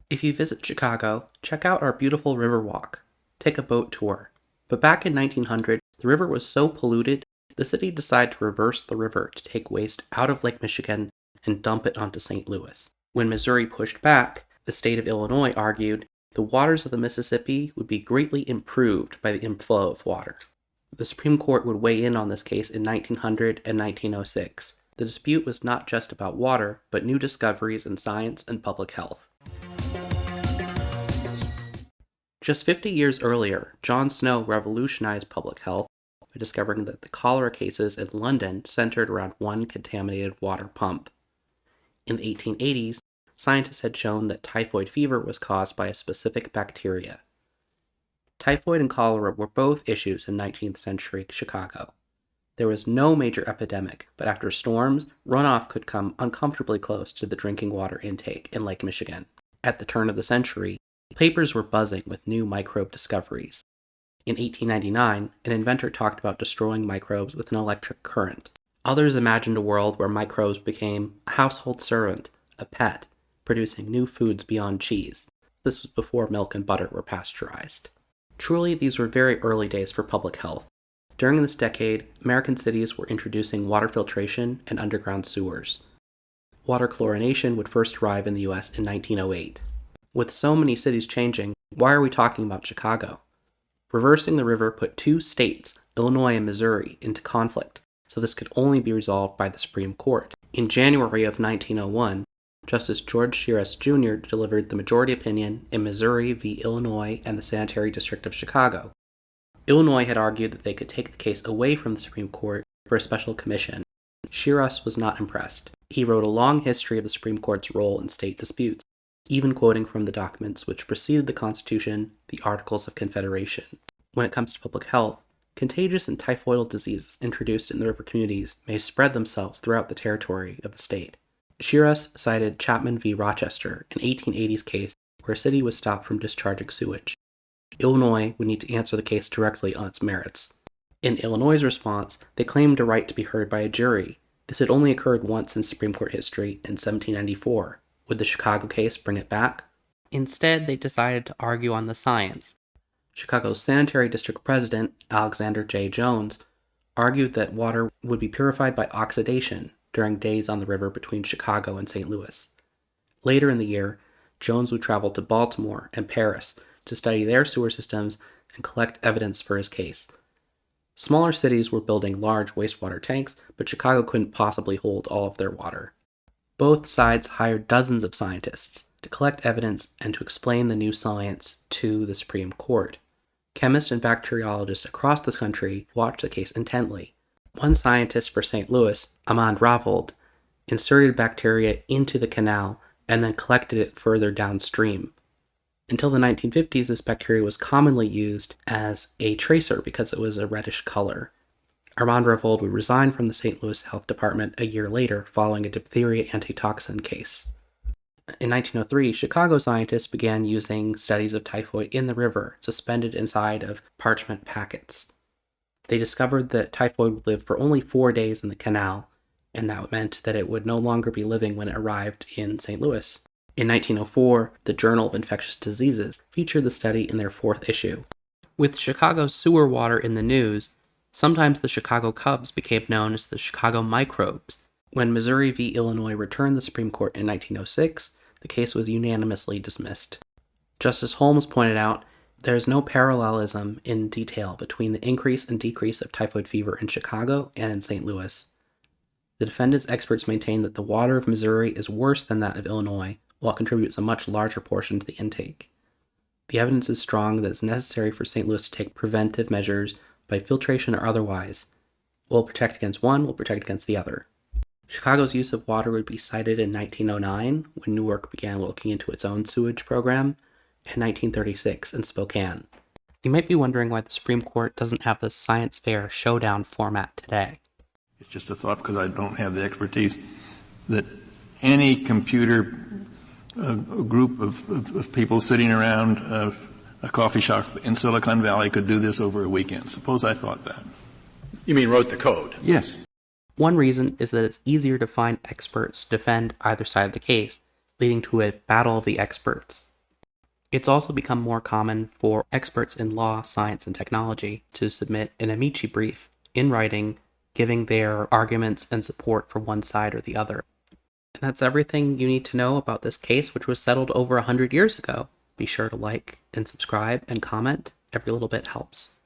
If you visit Chicago, check out our beautiful river walk. Take a boat tour. But back in 1900, the river was so polluted, the city decided to reverse the river to take waste out of Lake Michigan and dump it onto St. Louis. When Missouri pushed back, the state of Illinois argued the waters of the Mississippi would be greatly improved by the inflow of water. The Supreme Court would weigh in on this case in 1900 and 1906. The dispute was not just about water, but new discoveries in science and public health. Just 50 years earlier, John Snow revolutionized public health by discovering that the cholera cases in London centered around one contaminated water pump. In the 1880s, scientists had shown that typhoid fever was caused by a specific bacteria. Typhoid and cholera were both issues in 19th century Chicago. There was no major epidemic, but after storms, runoff could come uncomfortably close to the drinking water intake in Lake Michigan. At the turn of the century, papers were buzzing with new microbe discoveries. In 1899, an inventor talked about destroying microbes with an electric current. Others imagined a world where microbes became a household servant, a pet, producing new foods beyond cheese. This was before milk and butter were pasteurized. Truly, these were very early days for public health. During this decade, American cities were introducing water filtration and underground sewers. Water chlorination would first arrive in the US in 1908. With so many cities changing, why are we talking about Chicago? Reversing the river put two states, Illinois and Missouri, into conflict, so this could only be resolved by the Supreme Court. In January of 1901, Justice George Shiras Jr. delivered the majority opinion in Missouri v. Illinois and the Sanitary District of Chicago. Illinois had argued that they could take the case away from the Supreme Court for a special commission. Shiras was not impressed. He wrote a long history of the Supreme Court's role in state disputes, even quoting from the documents which preceded the Constitution, the Articles of Confederation. When it comes to public health, contagious and typhoidal diseases introduced in the river communities may spread themselves throughout the territory of the state. Shiras cited Chapman v. Rochester, an 1880s case where a city was stopped from discharging sewage. Illinois would need to answer the case directly on its merits. In Illinois' response, they claimed a right to be heard by a jury. This had only occurred once in Supreme Court history in 1794. Would the Chicago case bring it back? Instead, they decided to argue on the science. Chicago's Sanitary District President, Alexander J. Jones, argued that water would be purified by oxidation during days on the river between Chicago and St. Louis. Later in the year, Jones would travel to Baltimore and Paris to study their sewer systems and collect evidence for his case. Smaller cities were building large wastewater tanks, but Chicago couldn't possibly hold all of their water. Both sides hired dozens of scientists to collect evidence and to explain the new science to the Supreme Court. Chemists and bacteriologists across the country watched the case intently. One scientist for St. Louis, Amand Ravold, inserted bacteria into the canal and then collected it further downstream. Until the 1950s, this bacteria was commonly used as a tracer because it was a reddish color. Armand Ravold would resign from the St. Louis Health Department a year later following a diphtheria antitoxin case. In 1903, Chicago scientists began using studies of typhoid in the river, suspended inside of parchment packets. They discovered that typhoid would live for only 4 days in the canal, and that meant that it would no longer be living when it arrived in St. Louis. In 1904, the Journal of Infectious Diseases featured the study in their 4th issue. With Chicago's sewer water in the news, sometimes the Chicago Cubs became known as the Chicago microbes. When Missouri v. Illinois returned the Supreme Court in 1906, the case was unanimously dismissed. Justice Holmes pointed out, there is no parallelism in detail between the increase and decrease of typhoid fever in Chicago and in St. Louis. The defendant's experts maintain that the water of Missouri is worse than that of Illinois, while it contributes a much larger portion to the intake. The evidence is strong that it's necessary for St. Louis to take preventive measures by filtration or otherwise. We'll protect against one, we'll protect against the other. Chicago's use of water would be cited in 1909, when Newark began looking into its own sewage program, and 1936 in Spokane. You might be wondering why the Supreme Court doesn't have the science fair showdown format today. It's just a thought because I don't have the expertise that any computer group of people sitting around a coffee shop in Silicon Valley could do this over a weekend. Suppose I thought that. You mean wrote the code? Yes. One reason is that it's easier to find experts to defend either side of the case, leading to a battle of the experts. It's also become more common for experts in law, science, and technology to submit an amici brief in writing, giving their arguments and support for one side or the other. And that's everything you need to know about this case, which was settled over 100 years ago. Be sure to like and subscribe and comment. Every little bit helps.